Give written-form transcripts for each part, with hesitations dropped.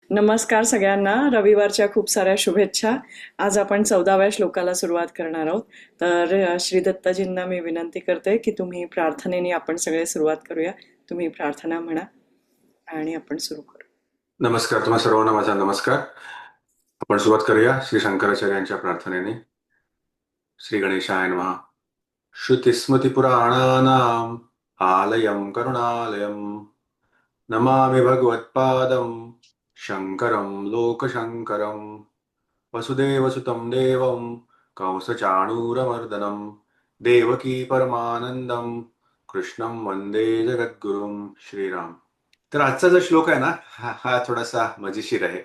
नमस्कार सगळ्यांना. रविवारच्या खूप साऱ्या शुभेच्छा. आज आपण 14व्या श्लोकाला सुरुवात करणार आहोत. तर श्री दत्तजींना मी विनंती करते की तुम्ही प्रार्थनेने आपण सगळे सुरुवात करूया. तुम्ही प्रार्थना म्हणा आणि आपण सुरू करू. नमस्कार, तुम्हा सर्वांना माझा नमस्कार. आपण सुरुवात करूया श्री शंकराचार्यांच्या प्रार्थनेने. श्री गणेशाय नमः. श्रुतिस्मृतिपुराणानाम् आलयं करुणालयं नमामि भगवत्पादं शङ्करं लोकशङ्करं. वसुदेवसुतं देवं कंसचाणूरमर्दनं देवकी परमानन्दं कृष्णं वंदे जगद्गुरुं. श्रीराम. तर आजचा जो श्लोक आहे ना, हा थोडासा मजेशीर आहे,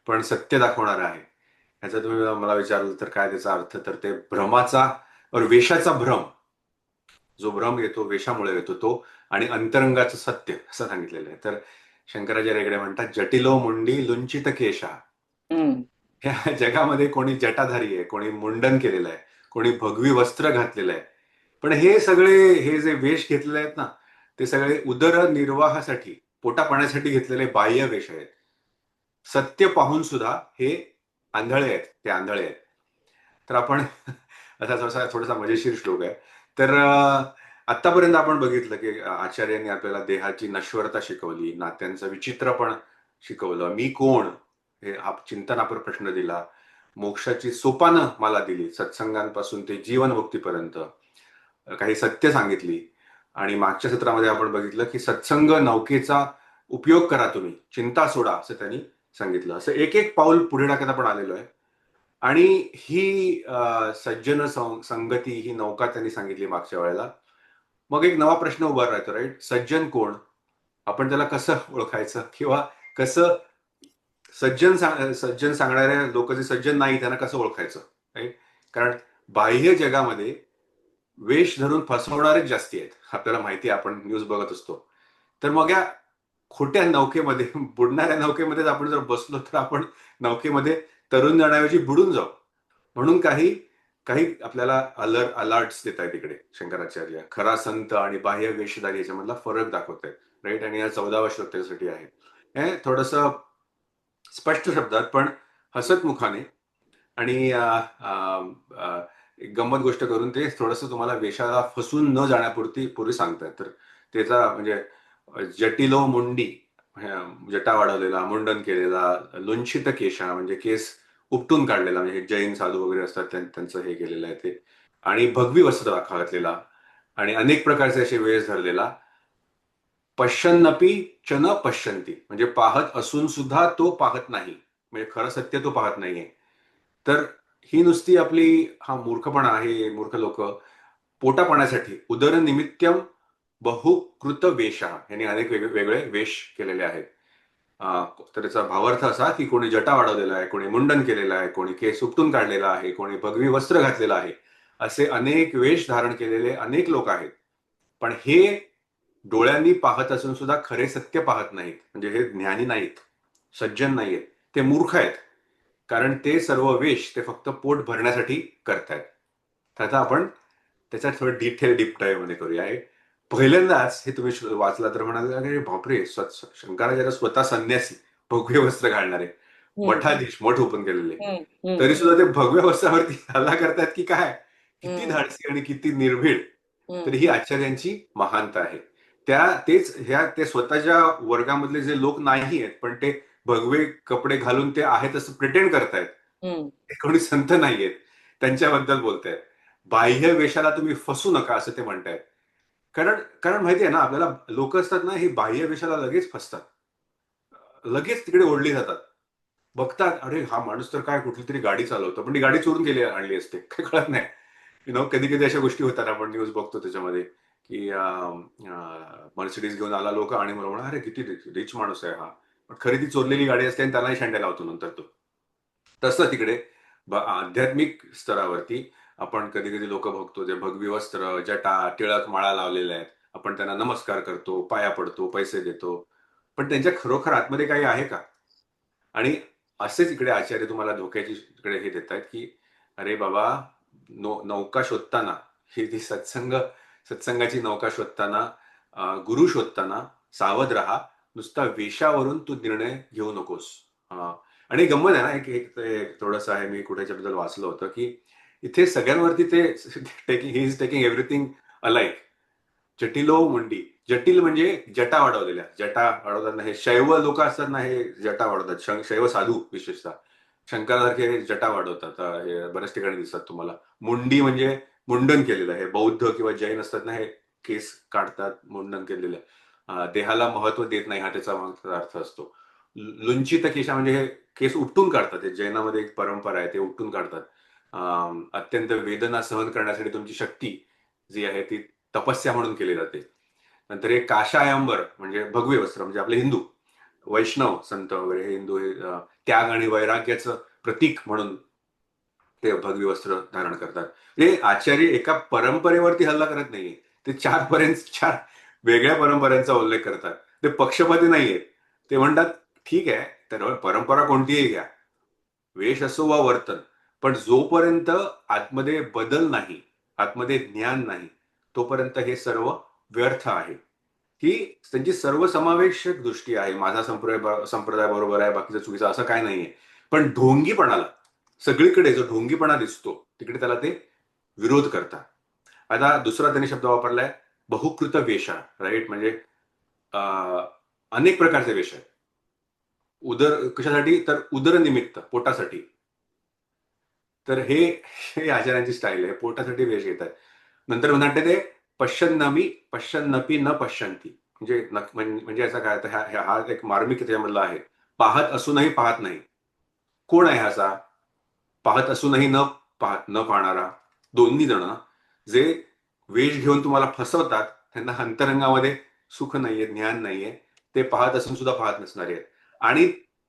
पण सत्य दाखवणारा आहे. ह्याचा तुम्ही मला विचारलं तर काय त्याचा अर्थ, तर ते भ्रमाचा और वेशाचा भ्रम, जो भ्रम येतो वेशामुळे येतो तो, आणि अंतरंगाचं सत्य असं सांगितलेलं आहे. तर शंकराचार्यकडे म्हणतात, जटिलो मुंडी लुंचित केशा. हम्म. ह्या जगामध्ये कोणी जटाधारी आहे, कोणी मुंडन केलेलं आहे, कोणी भगवी वस्त्र घातलेलं आहे. पण हे सगळे, हे जे वेश घेतलेले आहेत ना, ते सगळे उदरनिर्वाहासाठी, पोटापाण्यासाठी घेतलेले बाह्य वेश आहेत. सत्य पाहून सुद्धा हे आंधळे आहेत, ते आंधळे आहेत. तर आपण असा थोडासा मजेशीर श्लोक आहे. तर आतापर्यंत आपण बघितलं की आचार्यांनी आपल्याला देहाची नश्वरता शिकवली, नात्यांचं विचित्रपण शिकवलं, मी कोण हे चिंतनापर प्रश्न दिला, मोक्षाची सोपानं मला दिली, सत्संगांपासून ते जीवनमुक्तीपर्यंत काही सत्य सांगितली. आणि मागच्या सत्रामध्ये आपण बघितलं की सत्संग नौकेचा उपयोग करा, तुम्ही चिंता सोडा, असं त्यांनी सांगितलं. असं एक एक पाऊल पुढे टाकत आपण आलेलो आहे. आणि ही सज्जन संगती ही नौका त्यांनी सांगितली मागच्या वेळेला. मग एक नवा प्रश्न उभा राहतो, राईट? सज्जन कोण? आपण त्याला कसं ओळखायचं, किंवा कसं सज्जन सांगणारे लोक जे सज्जन नाही त्यांना कसं ओळखायचं, राईट? कारण बाह्य जगामध्ये वेश धरून फसवणारेच जास्ती आहेत, आपल्याला माहिती आहे, आपण न्यूज बघत असतो. तर मग या खोट्या नौकेमध्ये, बुडणाऱ्या नौकेमध्ये आपण जर बसलो तर आपण नौकेमध्ये तरुण जाण्याऐवजी बुडून जाऊ. म्हणून काही काही आपल्याला अलर्ट्स देत आहेत तिकडे शंकराचार्य. खरा संत आणि बाह्य वेशधारी याच्यामधला फरक दाखवत आहेत, राईट? आणि या 14व्या श्लोकासाठी आहे. हे थोडस स्पष्ट शब्दात पण हसत मुखाने आणि एक गंमत गोष्ट करून ते थोडस तुम्हाला वेशाला फसून न जाण्यापुरती पूर्वी सांगतात. तर त्याचा म्हणजे जटिलो मुंडी, जटा वाढवलेला, मुंडन केलेला, लुंछित केशा म्हणजे केस उपटून काढलेला, म्हणजे जैन साधू वगैरे असतात त्यांचं हे केलेलं आहे ते, आणि भगवी वस्त्र घातलेला, आणि अनेक प्रकारचे असे वेश धरलेला, पश्यन्नपी च न पश्यन्ती म्हणजे पाहत असून सुद्धा तो पाहत नाही, म्हणजे खरं सत्य तो पाहत नाहीये. तर ही नुसती आपली हा मूर्खपणा आहे. मूर्ख लोक पोटापाण्यासाठी उदरनिमित्तम बहुकृत वेशा यांनी अनेक वेगवेगळे वेश केलेले आहेत. तर त्याचा भावार्थ असा की कोणी जटा वाढवलेला आहे, कोणी मुंडन केलेलं आहे, कोणी केस उपटून काढलेला आहे, कोणी भगवी वस्त्र घातलेलं आहे, असे अनेक वेश धारण केलेले अनेक लोक आहेत. पण हे डोळ्यांनी पाहत असून सुद्धा खरे सत्य पाहत नाहीत, म्हणजे हे ज्ञानी नाहीत, सज्जन नाहीत, ते मूर्ख आहेत. कारण ते सर्व वेश ते फक्त पोट भरण्यासाठी करतायत. तर आता आपण त्याच्यात थोडं डिटेल डीप डाईव्ह मध्ये करूया. पहिल्यांदाच हे तुम्ही वाचला तर म्हणाल, अरे बापरे, शंकराचार्य स्वतः संन्यासी, भगवे वस्त्र घालणारे, हम्म. मठाधीश, मठ ओपन केलेले, हम्म. हम्म. तरी सुद्धा ते भगव्या वस्त्रावरती हल्ला करतात की काय? किती हम्म. धाडसी आणि किती निर्भीड. तर हम्म. ही आचार्यांची महानता आहे. ते स्वतःच्या वर्गामधले जे लोक नाही आहेत, पण ते भगवे कपडे घालून ते आहेत असं प्रिटेंड करतायत, हम्म. ते कोणी संत नाहीयेत, त्यांच्याबद्दल बोलतायत. बाह्य वेशाला तुम्ही फसू नका असं ते म्हणतायत. कारण कारण माहितीये ना आपल्याला, लोक असतात ना, ही बाह्य वेशाला लगेच फसतात, लगेच तिकडे ओढली जातात. बघतात, अरे हा माणूस तर काय कुठली तरी गाडी चालवतो, पण ती गाडी चोरून गेली आणली असते, काही कळत नाही. कधी कधी अशा गोष्टी होतात, आपण न्यूज बघतो त्याच्यामध्ये, की मर्सिडीज घेऊन आला लोक आणि मला म्हणा, अरे किती रिच माणूस आहे हा, पण खरी ती चोरलेली गाडी असते आणि त्यालाही शेंड्या लावतो नंतर तो. तसं तिकडे आध्यात्मिक स्तरावरती आपण कधी कधी लोक बघतो, जे भगवी वस्त्र, जटा, टिळक, माळा लावलेल्या आहेत, आपण त्यांना नमस्कार करतो, पाया पडतो, पैसे देतो, पण त्यांच्या खरोखर आतमध्ये काही आहे का? आणि असेच इकडे आचार्य तुम्हाला धोक्याची इकडे हे देत आहेत की, अरे बाबा, नौका शोधताना, ही ती सत्संगाची नौका शोधताना, गुरु शोधताना सावध राहा. नुसता वेशावरून तू निर्णय घेऊ नकोस. आणि गंमत आहे ना, एक एक ते थोडंसं आहे, मी कुठे त्याच्याबद्दल वाचलं होतं की इथे सगळ्यांवरती ते taking he is taking everything alike. जटिलो मुंडी. जटिल म्हणजे जटा वाढवलेल्या. जटा वाढवतात ना, हे शैव लोक असतात ना, हे जटा वाढवतात. शैव साधू विशेषतः शंकरासारखे हे जटा वाढवतात. हे बऱ्याच ठिकाणी दिसतात तुम्हाला. मुंडी म्हणजे मुंडन केलेलं. हे बौद्ध किंवा जैन असतात ना, हे केस काढतात मुंडन केलेलं. देहाला महत्व देत नाही, हा त्याचा मागचा अर्थ असतो. लुंचित केशा म्हणजे हे केस उपटून काढतात. हे जैनामध्ये एक परंपरा आहे, ते उपटून काढतात. अत्यंत वेदना सहन करण्यासाठी तुमची शक्ती जी आहे ती तपस्या म्हणून केली जाते. नंतर एक काशायांबर म्हणजे भगवे वस्त्र, म्हणजे आपले हिंदू वैष्णव संत वगैरे हे हिंदू हे त्याग आणि वैराग्याचं प्रतीक म्हणून ते भगवी वस्त्र धारण करतात. हे आचार्य एका परंपरेवरती हल्ला करत नाहीये, ते चार वेगळ्या परंपरांचा उल्लेख करतात. ते पक्षपाती नाहीये. ते म्हणतात ठीक आहे, तर परंपरा कोणतीही घ्या, वेश असो वा वर्तन, पण जोपर्यंत आतमध्ये बदल नाही, आतमध्ये ज्ञान नाही, तोपर्यंत हे सर्व व्यर्थ आहे. ही त्यांची सर्वसमावेशक दृष्टी आहे. माझा संप्रदाय बरोबर आहे, बाकीचा चुकीचा, असं काय नाहीये. पण ढोंगीपणाला, सगळीकडे जो ढोंगीपणा दिसतो तिकडे त्याला ते विरोध करतात. आता दुसरा त्यांनी शब्द वापरलाय बहुकृत वेषा, राईट. म्हणजे अनेक प्रकारचे वेष आहेत. कशासाठी, तर उदरनिमित्त, पोटासाठी. तर हे आचार्यांची स्टाईल आहे, पोटासाठी वेश घेतात. नंतर म्हणतात ते पश्यन्नपी न पश्यन्ती, म्हणजे याचा काय, तर हा एक मार्मिक त्याच्यामधला आहे. पाहत असूनही पाहत नाही. कोण आहे असा पाहत असूनही न पाहणारा? दोन्ही जण जे वेश घेऊन तुम्हाला फसवतात, त्यांना अंतरंगामध्ये सुख नाहीये, ज्ञान नाहीये. ते पाहत असून सुद्धा पाहत नसणारे आहेत. आणि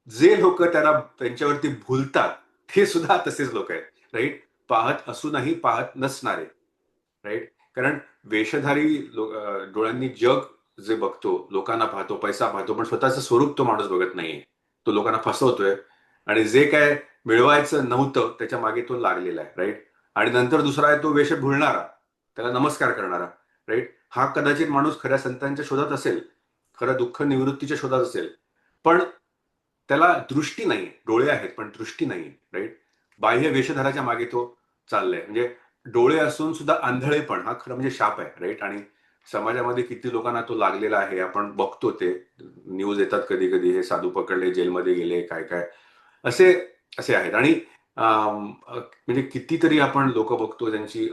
जे लोक त्यांच्यावरती भुलतात, ते सुद्धा तसेच लोक आहेत, राईट. पाहत असूनही पाहत नसणारे, राईट. कारण वेषधारी डोळ्यांनी जग जे बघतो, लोकांना पाहतो, पैसा पाहतो, पण स्वतःचं स्वरूप तो माणूस बघत नाहीये. तो लोकांना फसवतोय. आणि जे काय मिळवायचं नव्हतं त्याच्या मागे तो लागलेला आहे, राईट. आणि नंतर दुसरा आहे तो वेश भुलणारा, त्याला नमस्कार करणारा, राईट. हा कदाचित माणूस खऱ्या संतांच्या शोधात असेल, खरं दुःख निवृत्तीच्या शोधात असेल, पण त्याला दृष्टी नाही, डोळे आहेत पण दृष्टी नाही, राईट. बाह्य वेशधाराच्या मागे तो चाललाय. म्हणजे डोळे असून सुद्धा आंधळेपण हा खरं म्हणजे शाप आहे, राईट. आणि समाजामध्ये किती लोकांना तो लागलेला आहे आपण बघतो. ते न्यूज येतात कधी कधी, हे साधू पकडले, जेलमध्ये गेले, काय काय असे असे आहेत. आणि म्हणजे कितीतरी आपण लोक बघतो त्यांची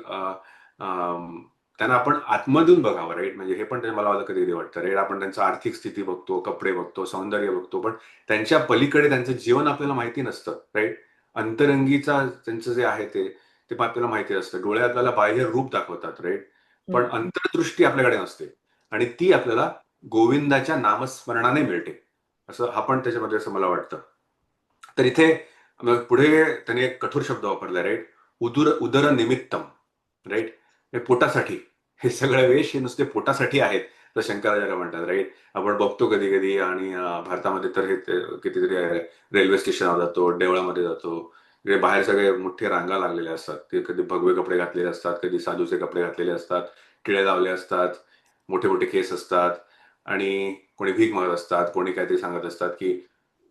त्यांना आपण आत्मधून बघावं, राईट. म्हणजे हे पण मला कधी कधी वाटतं, राईट. आपण त्यांचं आर्थिक स्थिती बघतो, कपडे बघतो, सौंदर्य बघतो, पण त्यांच्या पलीकडे त्यांचं जीवन आपल्याला माहिती नसतं, राईट. अंतरंगीचा त्यांचं जे आहे ते आपल्याला माहिती असतं. डोळे आपल्याला बाह्य रूप दाखवतात, राईट. पण अंतर्दृष्टी आपल्याकडे नसते, आणि ती आपल्याला गोविंदाच्या नामस्मरणाने मिळते, असं हा पण त्याच्यामध्ये असं मला वाटतं. तर इथे पुढे त्याने एक कठोर शब्द वापरला, राईट. उदरनिमित्तम, राईट. पोटासाठी. हे सगळे वेश हे नुसते पोटासाठी आहेत, तर शंकराचार्य म्हणतात, राईट. आपण बघतो कधी कधी, आणि भारतामध्ये तर हे कितीतरी रेल्वे स्टेशनवर जातो, देवळामध्ये जातो, बाहेर सगळे मोठे रांगा लागलेले असतात. ते कधी भगवे कपडे घातलेले असतात, कधी साधूचे कपडे घातलेले असतात, टिळे लावले असतात, मोठे मोठे केस असतात, आणि कोणी भीक मागत असतात, कोणी काहीतरी सांगत असतात की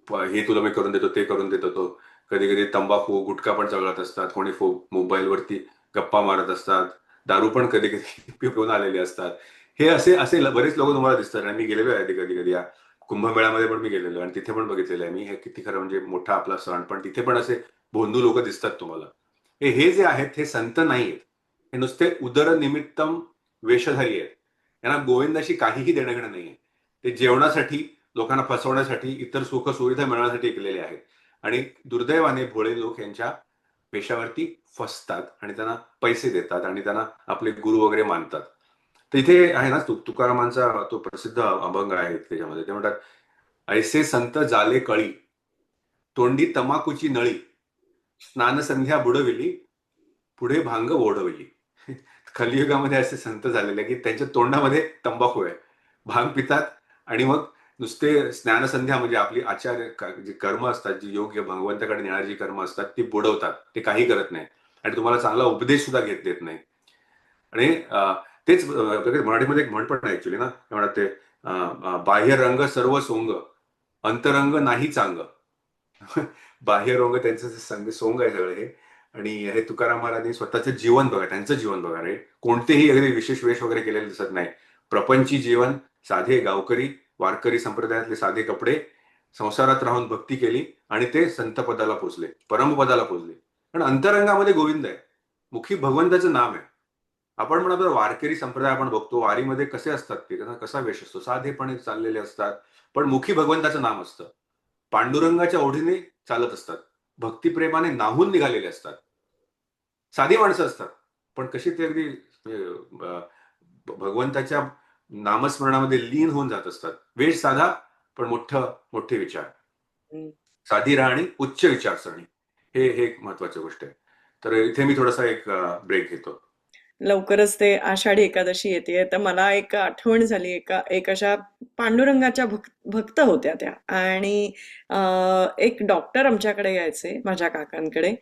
हे तुला मी करून देतो, ते करून देतो. तो कधी कधी तंबाखू गुटखा पण चढत असतात, कोणी मोबाईलवरती गप्पा मारत असतात, दारू पण कधी कधी पिऊन आलेले असतात. हे असे असे बरेच लोक तुम्हाला दिसतात. आणि मी गेलेलो आहे कधी कधी या कुंभमेळ्यामध्ये पण मी गेलेलो, आणि तिथे पण बघितलेलं आहे मी. हे किती खरं म्हणजे मोठा आपला सण, पण तिथे पण असे भोंदू लोक दिसतात तुम्हाला. हे जे आहेत हे संत नाही आहेत, हे नुसते उदरनिमित्तम वेशधारी आहेत. यांना गोविंदाशी काहीही देणं घेणं नाहीये. ते जेवणासाठी, लोकांना फसवण्यासाठी, इतर सुख सुविधा मिळवण्यासाठी केलेले आहेत. आणि दुर्दैवाने भोळे लोक यांच्या पेशावरती फसतात, आणि त्यांना पैसे देतात, आणि त्यांना आपले गुरु वगैरे मानतात. तर इथे आहे ना, तुकारामांचा तो प्रसिद्ध अभंग आहे त्याच्यामध्ये. ते म्हणतात, ऐसे संत झाले कळी, तोंडी तमाकूची नळी, स्नानसंध्या बुडविली, पुढे भांग ओढवली. कलियुगामध्ये असे संत झालेले की त्यांच्या तोंडामध्ये तंबाखू आहे, भांग पितात, आणि मग नुसते स्नानसंध्या म्हणजे आपली जी कर्म असतात, जी योग्य भगवंताकडे नेणारी जी कर्म असतात ती बुडवतात. ते काही करत नाही, आणि तुम्हाला चांगला उपदेश सुद्धा देत नाही. आणि तेच मराठीमध्ये एक म्हण पण आहे ऍक्च्युली ना, म्हणतात ते बाह्य रंग सर्व सोंग, अंतरंग नाही चांग. बाह्य रोग त्यांचं जे सोंग आहे सगळं हे. आणि हे तुकाराम महाराजांनी स्वतःचं जीवन बघा, त्यांचं जीवन बघा रे. कोणतेही अगदी विशेष वेश वगैरे केलेले दिसत नाही. प्रपंची जीवन, साधे गावकरी, वारकरी संप्रदायातले साधे कपडे, संसारात राहून भक्ती केली आणि ते संतपदाला पोचले, परमपदाला पोचले. पण अंतरंगामध्ये गोविंद आहे, मुखी भगवंताचं नाम आहे. आपण म्हणतो वारकरी संप्रदाय आपण बघतो, वारीमध्ये कसे असतात ते, कसा वेश असतो, साधेपणे चाललेले असतात, पण मुखी भगवंताचं नाम असतं. पांडुरंगाच्या ओढीने चालत असतात, भक्तिप्रेमाने नाहून निघालेले असतात. साधी माणसं असतात, पण कशी ते अगदी भगवंताच्या नामस्मरणामध्ये लीन होऊन जात असतात. वेश साधा पण मोठे विचार, साधी राहणी, उच्च विचारसरणी, हे एक महत्वाची गोष्ट आहे. तर इथे मी थोडासा एक ब्रेक घेतो. लवकरच ते आषाढी एकादशी येते, तर मला एक आठवण झाली. एक अशा पांडुरंगाच्या भक्त होत्या त्या. आणि एक डॉक्टर आमच्याकडे यायचे, माझ्या काकांकडे.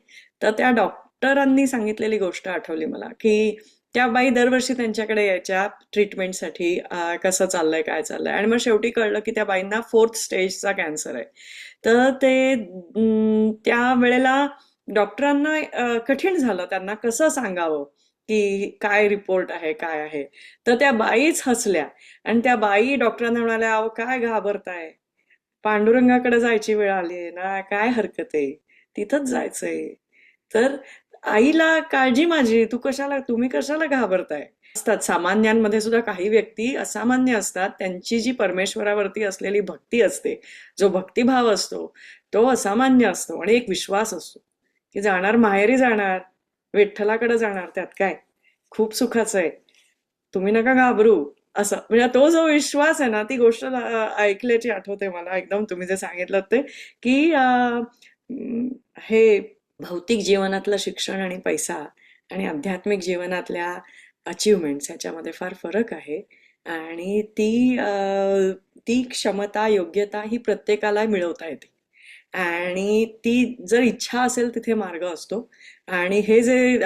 तर त्या डॉक्टरांनी सांगितलेली गोष्ट आठवली मला, की त्या बाई दरवर्षी त्यांच्याकडे यायच्या ट्रीटमेंटसाठी, कसं चाललंय काय चाललंय. आणि मग शेवटी कळलं की त्या बाईंना 4th स्टेजचा कॅन्सर आहे. तर ते त्या वेळेला डॉक्टरांना कठीण झालं, त्यांना कसं सांगावं की काय रिपोर्ट आहे काय आहे. तर त्या बाईच हसल्या आणि त्या बाई डॉक्टरांना म्हणाल्या, अहो काय घाबरताय, पांडुरंगाकडे जायची वेळ आली आहे ना, काय हरकत आहे, तिथंच जायचंय. तर आईला काळजी माझी, तुम्ही कशाला घाबरताय. असतात सामान्यांमध्ये सुद्धा काही व्यक्ती असामान्य असतात, त्यांची जी परमेश्वरावरती असलेली भक्ती असते, जो भक्तिभाव असतो, तो असामान्य असतो. आणि एक विश्वास असतो की जाणार माहेरी जाणार, विठ्ठलाकडे जाणार, त्यात काय, खूप सुखाचं आहे, तुम्ही नका घाबरू. असं म्हणजे तो जो विश्वास आहे ना, ती गोष्ट ऐकल्याची आठवते मला एकदम, तुम्ही जे सांगितलं ते, की हे भौतिक जीवनातलं शिक्षण आणि पैसा आणि आध्यात्मिक जीवनातल्या अचीवमेंट्स ह्याच्यामध्ये फार फरक आहे. आणि ती क्षमता, योग्यता ही प्रत्येकाला मिळवता येते. आणि ती जर इच्छा असेल तिथे मार्ग असतो. आणि हे जे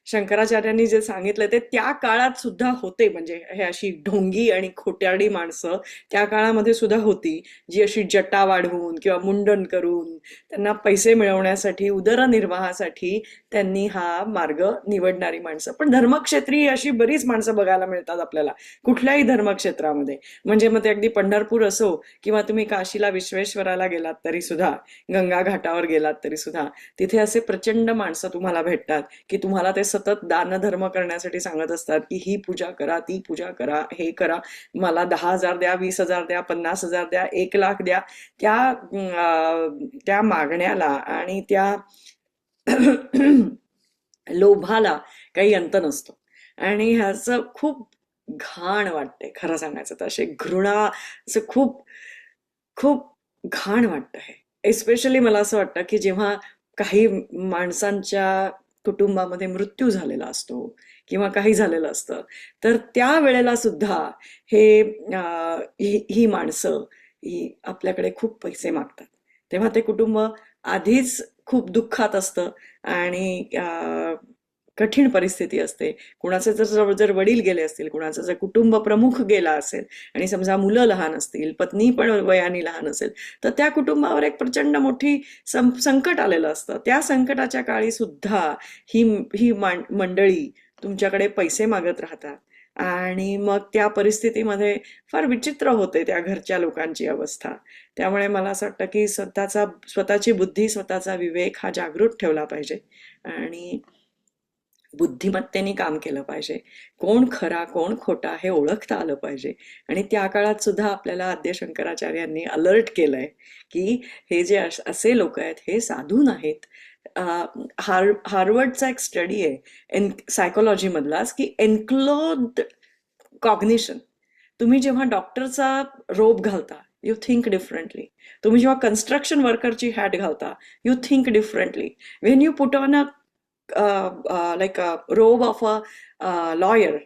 शंकराचार्यांनी जे सांगितलं ते त्या काळात सुद्धा होते. म्हणजे हे अशी ढोंगी आणि खोट्याडी माणसं त्या काळामध्ये सुद्धा होती, जी अशी जटा वाढवून किंवा मुंडन करून त्यांना पैसे मिळवण्यासाठी, उदरनिर्वाहासाठी त्यांनी हा मार्ग निवडणारी माणसं. पण धर्मक्षेत्री अशी बरीच माणसं बघायला मिळतात आपल्याला, कुठल्याही धर्मक्षेत्रामध्ये. म्हणजे मग ते अगदी पंढरपूर असो किंवा तुम्ही काशीला विश्वेश्वराला गेलात तरी सुद्धा, गंगा घाटावर गेलात तरी सुद्धा, तिथे असे प्रचंड माणसं तुम्हाला भेटतात की तुम्हाला ते सतत दानधर्म करण्यासाठी सांगत असतात, की ही पूजा करा, ती पूजा करा, हे करा, मला 10,000 द्या, 20,000 द्या, 50,000 द्या, 1,00,000 द्या. त्या मागण्याला आणि त्या लोभाला काही अंत नसतो. आणि ह्याचं खूप घाण वाटते खरं सांगायचं तर, असे घृणा, असं खूप खूप घाण वाटतं हे. एस्पेशली मला असं वाटतं की जेव्हा काही माणसांच्या कुटुंबामध्ये मृत्यू झालेला असतो किंवा काही झालेलं असतं, तर त्या वेळेला सुद्धा ही माणसं ही आपल्याकडे खूप पैसे मागतात. तेव्हा ते कुटुंब आधीच खूप दुःखात असतं आणि कठीण परिस्थिती असते. कुणाचे जर वडील गेले असतील, कुणाचं जर कुटुंब प्रमुख गेला असेल आणि समजा मुलं लहान असतील, पत्नी पण वयाने लहान असेल, तर त्या कुटुंबावर एक प्रचंड मोठी संकट आलेलं असतं. त्या संकटाच्या काळी सुद्धा ही मंडळी तुमच्याकडे पैसे मागत राहतात. आणि मग त्या परिस्थितीमध्ये फार विचित्र होते त्या घरच्या लोकांची अवस्था. त्यामुळे मला असं वाटतं की स्वतःची बुद्धी, स्वतःचा विवेक हा जागृत ठेवला पाहिजे आणि बुद्धिमत्तेने काम केलं पाहिजे. कोण खरा कोण खोटा हे ओळखता आलं पाहिजे. आणि त्या काळात सुद्धा आपल्याला आद्य शंकराचार्यांनी अलर्ट केलंय की हे जे असे लोक आहेत हे साधू नाहीत. हार्वर्डचा एक स्टडी आहे सायकोलॉजी मधलाच, की एन्क्लोज्ड कॉग्निशन. तुम्ही जेव्हा डॉक्टरचा रोब घालता, यू थिंक डिफरंटली. तुम्ही जेव्हा कन्स्ट्रक्शन वर्करची हॅट घालता, you think differently. When you put on like a robe of a lawyer,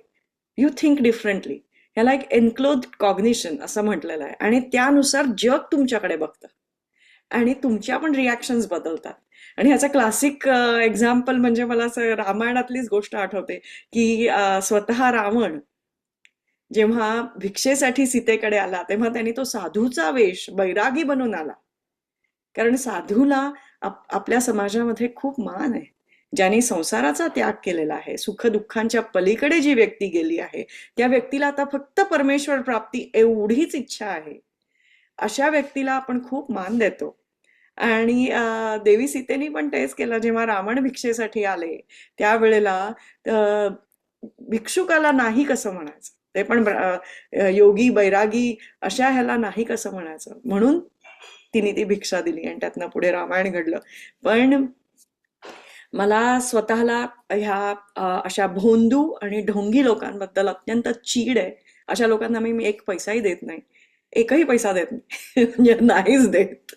you think differently. ह्याला एक एन्क्लोज्ड कॉग्निशन असं म्हटलेलं आहे. आणि त्यानुसार जग तुमच्याकडे बघतं आणि तुमच्या पण रिॲक्शन्स बदलतात. आणि ह्याचा क्लासिक एक्झाम्पल म्हणजे मला असं रामायणातलीच गोष्ट आठवते, की स्वतः रावण जेव्हा भिक्षेसाठी सीतेकडे आला, तेव्हा त्यांनी तो साधूचा वेश बैरागी बनून आला. कारण साधूला आपल्या समाजामध्ये खूप मान आहे. ज्यांनी संसाराचा त्याग केलेला आहे, सुखदुःखांच्या पलीकडे जी व्यक्ती गेली आहे, त्या व्यक्तीला आता फक्त परमेश्वर प्राप्ती एवढीच इच्छा आहे. अशा व्यक्तीला आपण खूप मान देतो. आणि देवी सीतेनी पण तेच केलं. जेव्हा रावण भिक्षेसाठी आले त्यावेळेला अ, भिक्षुकाला नाही कसं म्हणायचं, ते पण योगी बैरागी अशा ह्याला नाही कसं म्हणायचं, म्हणून तिने ती भिक्षा दिली आणि त्यातनं पुढे रामायण घडलं. पण मला स्वतःला ह्या अशा भोंदू आणि ढोंगी लोकांबद्दल अत्यंत चीड आहे. अशा लोकांना मी एक पैसाही देत नाही, एकही पैसा देत नाही. म्हणजे नाहीच देत.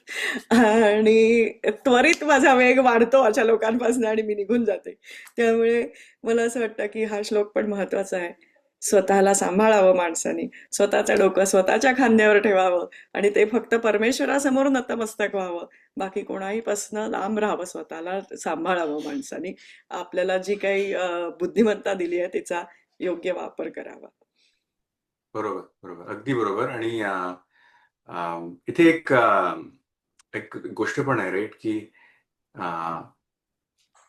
आणि त्वरित माझा वेग वाढतो अशा लोकांपासून आणि मी निघून जाते. त्यामुळे मला असं वाटतं की हा श्लोक पण महत्वाचा आहे. स्वतःला सांभाळावं माणसाने, स्वतःचं डोकं स्वतःच्या खांद्यावर ठेवावं आणि ते फक्त परमेश्वरासमोर नतमस्तक व्हावं. बाकी कोणाहीपासनं लांब राहावं, स्वतःला सांभाळावं माणसाने. आपल्याला जी काही बुद्धिमत्ता दिली आहे तिचा योग्य वापर करावा. बरोबर, बरोबर. अगदी बरोबर. आणि इथे एक गोष्ट पण आहे, राईट, की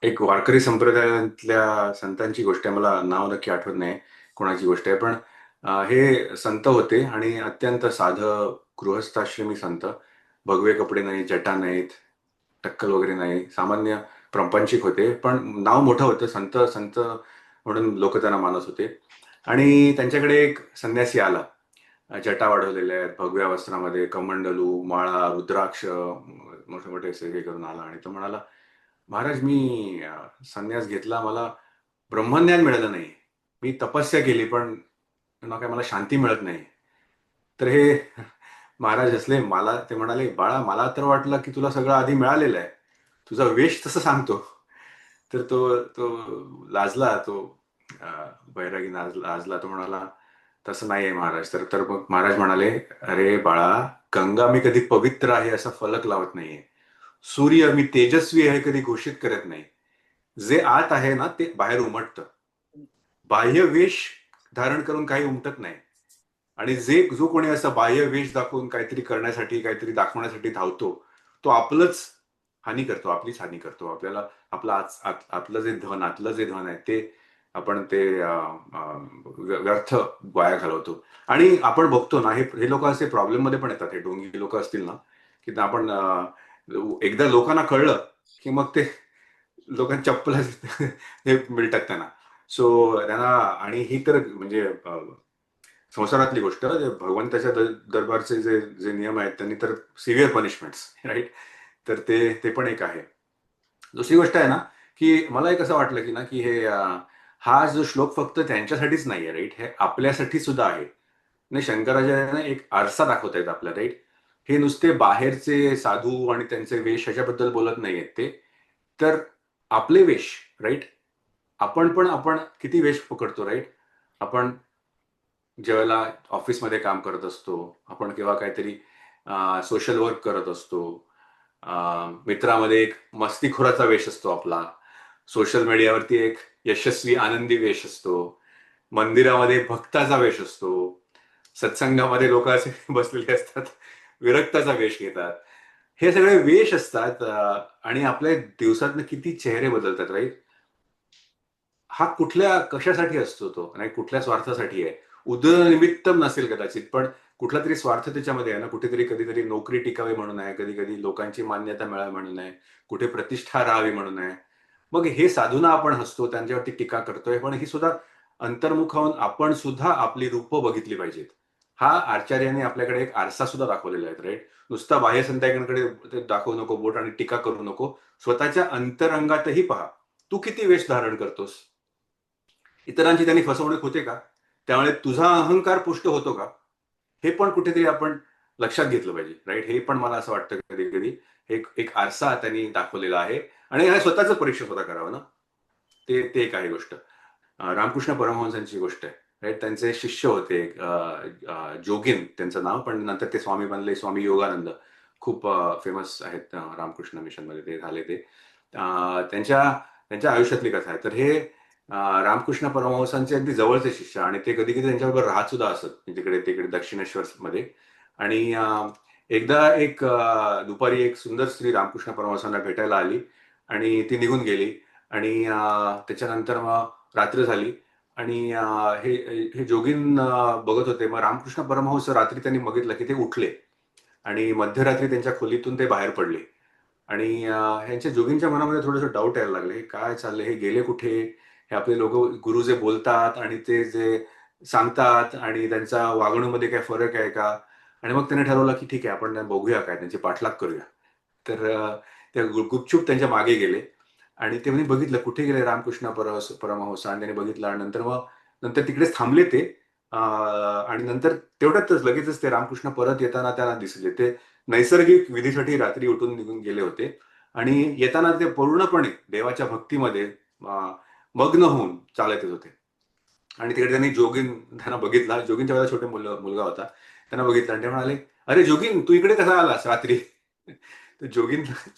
एक वारकरी संप्रदायातल्या संतांची गोष्ट आहे. मला नाव नक्की आठवत नाही कोणाची गोष्ट आहे, पण हे संत होते आणि अत्यंत साधं गृहस्थाश्रमी संत. भगवे कपडे नाही, जटा नाहीत, टक्कल वगैरे नाही, सामान्य प्रापंचिक होते, पण नाव मोठं होतं. संत संत म्हणून लोक त्यांना मानत होते. आणि त्यांच्याकडे एक संन्यासी आला, जटा वाढवलेल्या आहेत, भगव्या वस्त्रामध्ये, कमंडलू, माळा, रुद्राक्ष, मोठे मोठे सगळे करून आला. आणि तो म्हणाला, महाराज, मी संन्यास घेतला, मला ब्रह्मज्ञान मिळालं नाही, मी तपस्या केली, पण काय मला शांती मिळत नाही. तर हे महाराज हसले. मला ते म्हणाले, बाळा, मला तर वाटलं की तुला सगळं आधी मिळालेलं आहे, तुझा वेश तसं सांगतो. तर तो तो लाजला, तो बैरागी लाजला. तो म्हणाला, तसं नाही आहे महाराज. तर तर मग महाराज म्हणाले, अरे बाळा, गंगा मी कधी पवित्र आहे असा फलक लावत नाहीये, सूर्य मी तेजस्वी आहे कधी घोषित करत नाही. जे आत आहे ना ते बाहेर उमटतं. बाह्य वेश धारण करून काही उमटत नाही. आणि जो कोणी असं बाह्य वेश दाखवून काहीतरी करण्यासाठी, काहीतरी दाखवण्यासाठी धावतो, तो आपलंच हानी करतो, आपलीच हानी करतो. आपल्याला आपलं जे धन, आतलं जे धन आहे ते आपण ते व्यर्थ वाया घालवतो. आणि आपण बघतो ना, हे लोक असे प्रॉब्लेम मध्ये पण येतात. हे डोंगी लोक असतील ना, की आपण एकदा लोकांना कळलं की मग ते लोकांना चप्पल हे मिळतात त्यांना. सो त्यांना, आणि ही तर म्हणजे संसारातली गोष्ट, भगवंताच्या दरबारचे जे जे नियम आहेत त्यांनी तर सिव्हिअर पनिशमेंट्स, राईट. तर ते ते पण एक आहे. दुसरी गोष्ट आहे ना, की मला एक असं वाटलं की ना, की हा जो श्लोक फक्त त्यांच्यासाठीच नाहीये, राईट, हे आपल्यासाठी सुद्धा आहे. आणि शंकराचार्याने एक आरसा दाखवतायत आपला, राईट. हे नुसते बाहेरचे साधू आणि त्यांचे वेश ह्याच्याबद्दल बोलत नाहीयेत ते, तर आपले वेश, राईट. आपण किती वेश पकडतो, राईट. आपण ज्यावेळेला ऑफिसमध्ये काम करत असतो, आपण केव्हा काहीतरी सोशल वर्क करत असतो, मित्रामध्ये एक मस्तीखोराचा वेश असतो आपला, सोशल मीडियावरती एक यशस्वी आनंदी वेश असतो, मंदिरामध्ये भक्ताचा वेश असतो, सत्संगामध्ये लोक असे बसलेले असतात, विरक्ताचा वेश घेतात. हे सगळे वेश असतात. आणि आपल्या दिवसातनं किती चेहरे बदलतात, राईट. हा कुठल्या कशासाठी असतो तो, नाही कुठल्या स्वार्थासाठी आहे. उदरनिमित्त नसेल कदाचित, पण कुठला तरी स्वार्थ त्याच्यामध्ये आहे ना. कुठेतरी कधीतरी नोकरी टिकावी म्हणून आहे, कधी कधी लोकांची मान्यता मिळावी म्हणून आहे, कुठे प्रतिष्ठा राहावी म्हणून आहे. मग हे साधूंना आपण हसतो, त्यांच्यावरती टीका करतोय, पण ही सुद्धा अंतर्मुख होऊन आपण सुद्धा आपली रूपं बघितली पाहिजेत. हा आचार्याने आपल्याकडे एक आरसा सुद्धा दाखवलेला आहे, राईट. नुसता बाह्य संध्याकांकडे दाखवू नको बोट आणि टीका करू नको. स्वतःच्या अंतरंगातही पहा, तू किती वेश धारण करतोस, इतरांची त्यांनी फसवणूक होते का, त्यामुळे तुझा अहंकार पुष्ट होतो का, हे पण कुठेतरी आपण लक्षात घेतलं पाहिजे, राईट. हे पण मला असं वाटतं कधी कधी एक एक आरसा त्यांनी दाखवलेला आहे. आणि ह्या स्वतःच परीक्षा स्वतः करावं ना, ते ते एक आहे गोष्ट. रामकृष्ण परमहंसांची गोष्ट आहे, राईट. त्यांचे शिष्य होते, जोगिन त्यांचं नाव, पण नंतर ते स्वामी बनले, स्वामी योगानंद. खूप फेमस आहेत रामकृष्ण मिशन मध्ये ते झाले. ते त्यांच्या त्यांच्या आयुष्यातली कथा आहे. तर हे रामकृष्ण परमहंसांचे अगदी जवळचे शिष्य, आणि ते कधी कधी त्यांच्याबरोबर राहत सुद्धा असत तिकडे तिकडे दक्षिणेश्वर मध्ये. आणि एकदा दुपारी एक सुंदर स्त्री रामकृष्ण परमहंसांना भेटायला आली आणि ती निघून गेली. आणि त्याच्यानंतर मग रात्र झाली आणि हे हे जोगीन बघत होते. मग रामकृष्ण परमहंस रात्री त्यांनी बघितलं की ते उठले आणि मध्यरात्री त्यांच्या खोलीतून ते बाहेर पडले. आणि ह्यांच्या जोगींच्या मनामध्ये थोडंसं डाऊट यायला लागले, हे काय चाललंय, हे गेले कुठे? हे आपले लोक गुरु जे बोलतात आणि ते जे सांगतात आणि त्यांच्या वागणुकीमध्ये काय फरक आहे का? आणि मग त्याने ठरवलं की ठीक आहे, आपण त्यांना बघूया, काय त्यांची पाठलाग करूया. तर ते गुपचूप त्यांच्या मागे गेले आणि ते म्हणजे बघितलं कुठे गेले रामकृष्ण परमहंस, आणि त्याने बघितलं. आणि नंतर तिकडेच थांबले ते. आणि नंतर तेवढ्यातच लगेचच ते रामकृष्ण परत येताना त्यांना दिसले. ते नैसर्गिक विधीसाठी रात्री उठून निघून गेले होते आणि येताना ते पूर्णपणे देवाच्या भक्तीमध्ये मग्न होऊन चालत येत होते. आणि तिकडे त्यांनी त्यांना बघितला. जोगीनच्या वेळेला छोटे मुलगा होता. त्यांना बघितलं आणि ते म्हणाले, अरे जोगीन, तू इकडे कसा आलास रात्री? तर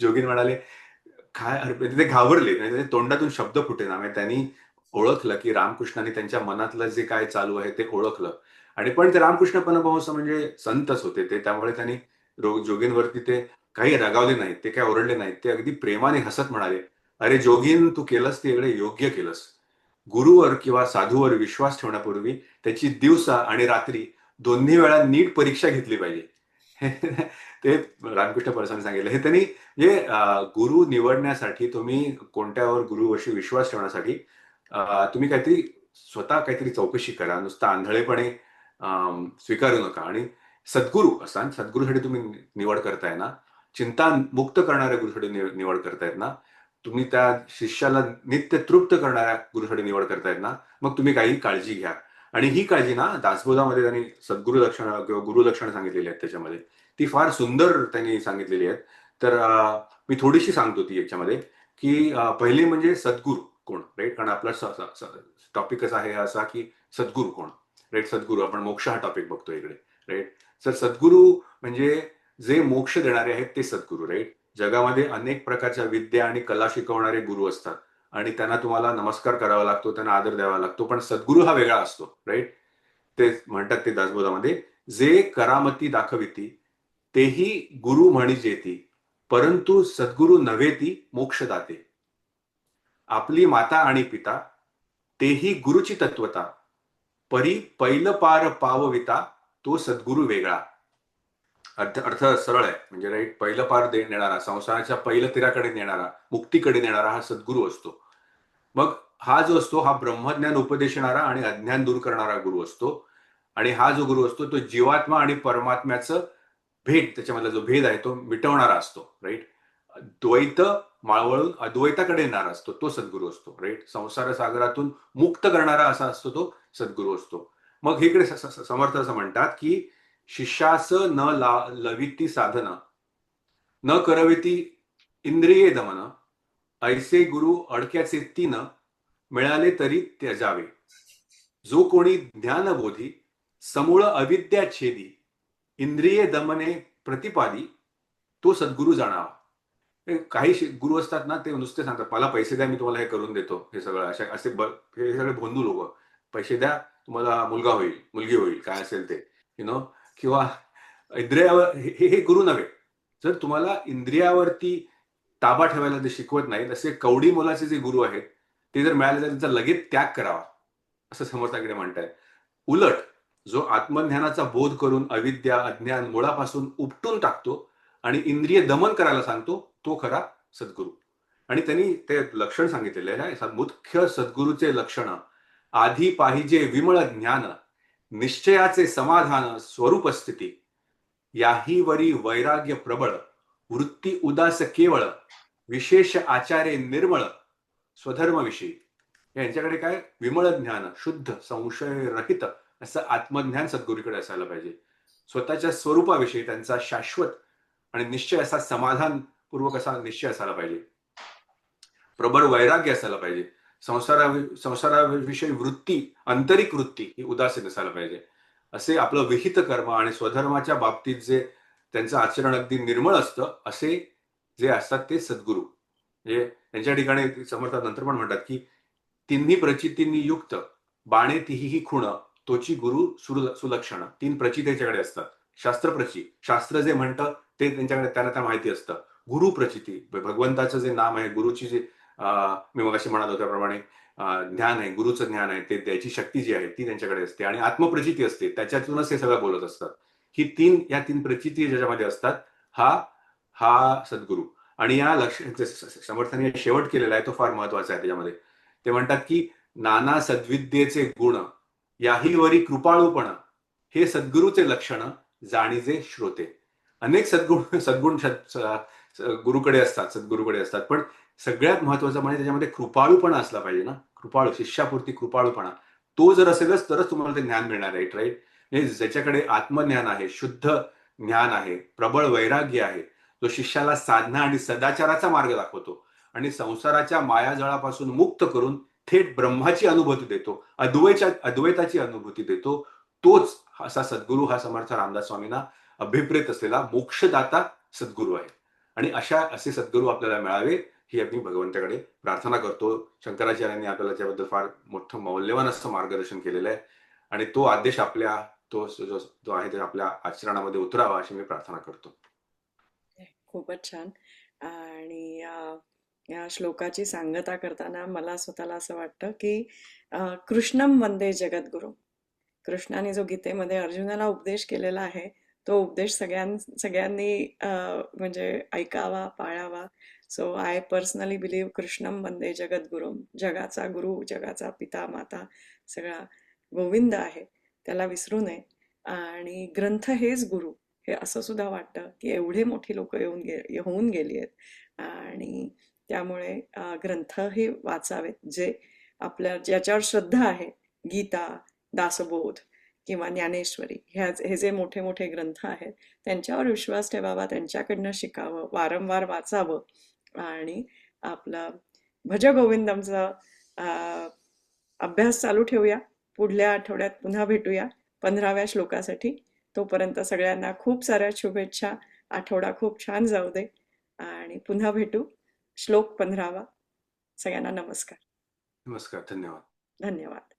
जोगीन म्हणाले, काय? अरे म्हणजे ते घाबरले, म्हणजे त्याच्या तोंडातून शब्द फुटेना. म्हणजे त्यांनी ओळखलं की रामकृष्णाने त्यांच्या मनातलं जे काय चालू आहे ते ओळखलं. आणि पण ते रामकृष्ण परमहंस म्हणजे संतच होते ते, त्यामुळे त्यांनी जोगीनवरती ते काही रागावले नाहीत, ते काही ओरडले नाहीत. ते अगदी प्रेमाने हसत म्हणाले, अरे जोगीन, तू केलंस ते एवढे योग्य केलंस. गुरुवर किंवा साधूवर विश्वास ठेवण्यापूर्वी त्याची दिवसा आणि रात्री दोन्ही वेळा नीट परीक्षा घेतली पाहिजे. ते रामकृष्ण परमहंसांनी सांगितलं. हे त्यांनी म्हणजे गुरु निवडण्यासाठी, तुम्ही कोणत्यावर गुरुवर्षी विश्वास ठेवण्यासाठी तुम्ही स्वतः काहीतरी चौकशी करा. नुसतं आंधळेपणे स्वीकारू नका. आणि सद्गुरूसाठी तुम्ही निवड करताय ना, चिंता मुक्त करणाऱ्या गुरुसाठी निवड करतायत ना, तुम्ही त्या शिष्याला नित्य तृप्त करणाऱ्या गुरुसाठी निवड करतायत ना, मग तुम्ही काही काळजी घ्या. आणि ही काळजी ना दासबोधामध्ये त्यांनी सद्गुरु लक्षण किंवा गुरु लक्षण सांगितलेली आहेत त्याच्यामध्ये. ती फार सुंदर त्यांनी सांगितलेली आहेत. तर मी थोडीशी सांगतो ती याच्यामध्ये, की पहिले म्हणजे सद्गुरू कोण, राईट? कारण आपला टॉपिकच आहे असा की सद्गुरू कोण, राईट? सद्गुरू, आपण मोक्ष हा टॉपिक बघतो इकडे, राईट? तर सद्गुरू म्हणजे जे मोक्ष देणारे आहेत ते सद्गुरू, राईट? जगामध्ये अनेक प्रकारच्या विद्या आणि कला शिकवणारे गुरु असतात आणि त्यांना तुम्हाला नमस्कार करावा लागतो, त्यांना आदर द्यावा लागतो. पण सद्गुरू हा वेगळा असतो, राईट? ते म्हणतात ते दासबोधामध्ये, जे करामती दाखविती तेही गुरु म्हणजेती, परंतु सद्गुरु नव्हेती मोक्षदाते. आपली माता आणि पिता तेही गुरुची तत्वता, परी पैल पार पावविता तो सद्गुरु वेगळा. अर्थ सरळ आहे, म्हणजे राईट, पहिलं पार नेणारा, संसाराच्या पहिलं तीराकडे नेणारा, मुक्तीकडे नेणारा हा सद्गुरू असतो. मग हा जो असतो हा ब्रह्मज्ञान उपदेशणारा आणि अज्ञान दूर करणारा गुरु असतो. आणि हा जो गुरु असतो तो जीवात्मा आणि परमात्म्याचं त्याच्यामधला जो भेद आहे तो मिटवणारा असतो, राईट? द्वैत मावळून अद्वैताकडे येणारा असतो तो सद्गुरू असतो, राईट? संसार सागरातून मुक्त करणारा असा असतो तो सद्गुरू असतो. मग इकडे समर्थ असं म्हणतात की शिष्यास न लविती साधन, न करविती इंद्रिये दमन, ऐसे गुरु अडक्याचे तीन, मिळाले तरी त्यजावे. जो कोणी ज्ञानबोधी समूळ अविद्या छेदी, इंद्रिये दमने प्रतिपादी, तो सद्गुरू जाणावा. काही गुरु असतात ना, ते नुसते सांगतात, मला पैसे द्या, मी तुम्हाला हे करून देतो, हे सगळं हे सगळे भोंदू लोक. पैसे द्या, तुम्हाला मुलगा होईल, मुलगी होईल, काय असेल ते, किंवा इंद्रियावर, हे गुरु नव्हे. जर तुम्हाला इंद्रियावरती ताबा ठेवायला ते शिकवत नाही, तसे कवडी मोलाचे जे गुरु आहेत ते जर मिळाले तर त्यांचा लगेच त्याग करावा, असं समर्थाकडे म्हणतायत. उलट जो आत्मज्ञानाचा बोध करून अविद्या अज्ञान मुळापासून उपटून टाकतो आणि इंद्रिय दमन करायला सांगतो, तो खरा सद्गुरू. आणि त्यांनी ते लक्षण सांगितलेले आहे, मुख्य सद्गुरूचे लक्षण: आधी पाहिजे विमळ ज्ञान, निश्चयाचे समाधान स्वरूप स्थिती, याही वरी वैराग्य प्रबळ, वृत्ती उदास केवळ, विशेष आचार्य निर्मळ, स्वधर्मविषयी. यांच्याकडे काय? विमळ ज्ञान, शुद्ध संशय रहित असं आत्मज्ञान सद्गुरूकडे असायला पाहिजे. स्वतःच्या स्वरूपाविषयी त्यांचा शाश्वत आणि निश्चय असा समाधानपूर्वक असा निश्चय असायला पाहिजे. प्रबळ वैराग्य असायला पाहिजे. संसाराविषयी वृत्ती, आंतरिक वृत्ती ही उदासीन असायला पाहिजे. असे आपलं विहित कर्म आणि स्वधर्माच्या बाबतीत जे त्यांचं आचरण अगदी निर्मळ असतं, असे जे असतात ते सद्गुरू. म्हणजे त्यांच्या ठिकाणी समर्थ नंतर पण म्हणतात की तिन्ही प्रचितींनी युक्त, बाणे तिही खुण, तोची गुरु सुलक्षण. तीन प्रचित याच्याकडे असतात, शास्त्र जे म्हणतं ते त्यांना माहिती असतं. गुरु प्रचिती, भगवंताचं जे नाम आहे, गुरुची जी मी मगाशी म्हणालो त्याप्रमाणे ज्ञान आहे, गुरुचं ज्ञान आहे, ते त्याची शक्ती जी आहे ती त्यांच्याकडे असते आणि आत्मप्रचिती असते, त्याच्यातूनच हे सगळं बोलत असतात. या तीन प्रचिती ज्याच्यामध्ये असतात, हा हा सद्गुरू. आणि या समर्थाने शेवट केलेला आहे तो फार महत्वाचा आहे. त्याच्यामध्ये ते म्हणतात की नाना सद्विद्येचे गुण याही वरी कृपाळूपण हे सद्गुरूचे लक्षण जाणीजे श्रोते. अनेक सद्गुण गुरुकडे असतात, सद्गुरूकडे असतात, पण सगळ्यात महत्वाचं म्हणजे त्याच्यामध्ये कृपाळूपणा असला पाहिजे ना. कृपाळू, शिष्यापुरती कृपाळूपणा, तो जर असेलच तरच तुम्हाला ते ज्ञान मिळणार आहे. राईट. ज्याच्याकडे आत्मज्ञान आहे, शुद्ध ज्ञान आहे, प्रबळ वैराग्य आहे, जो शिष्याला साधना आणि सदाचाराचा मार्ग दाखवतो आणि संसाराच्या मायाजाळापासून मुक्त करून थेट ब्रह्माची अनुभूती देतो, अद्वैताची अनुभूती देतो, तोच असा सद्गुरू हा समर्थ रामदास स्वामींना अभिप्रेत असलेला मोक्षदाता सद्गुरू आहे. आणि असे सद्गुरू आपल्याला मिळावे ही आम्ही भगवंताकडे प्रार्थना करतो. शंकराचार्यांनी आपल्याला त्याबद्दल फार मोठं मौल्यवान असं मार्गदर्शन केलेलं आहे आणि तो आदेश तो जो आहे ते आपल्या आचरणामध्ये उतरावा अशी मी प्रार्थना करतो. खूपच छान. आणि या श्लोकाची सांगता करताना मला स्वतःला असं वाटतं की कृष्णम वंदे जगद्गुरू. कृष्णाने जो गीतेमध्ये अर्जुनाला उपदेश केलेला आहे तो उपदेश सगळ्यांनी म्हणजे ऐकावा, पाळावा. सो आय पर्सनली बिलीव्ह कृष्णम वंदे जगद्गुरू. जगाचा गुरु, जगाचा पिता माता सगळा गोविंद आहे, त्याला विसरू नये. आणि ग्रंथ हेच गुरु हे असं सुद्धा वाटतं की एवढे मोठी लोक होऊन गेली आहेत आणि त्यामुळे ग्रंथ हे वाचावेत जे ज्याच्यावर श्रद्धा आहे. गीता, दासबोध किंवा ज्ञानेश्वरी हे जे मोठे मोठे ग्रंथ आहेत त्यांच्यावर विश्वास ठेवावा, त्यांच्याकडनं शिकावं, वारंवार वाचावं आणि आपला भज गोविंदमचा अभ्यास चालू ठेवूया. पुढल्या आठवड्यात पुन्हा भेटूया 15व्या श्लोकासाठी. तोपर्यंत सगळ्यांना खूप साऱ्या शुभेच्छा. आठवडा खूप छान जाऊ दे आणि पुन्हा भेटू. श्लोक 15वा. सगळ्यांना नमस्कार. नमस्कार. धन्यवाद. धन्यवाद.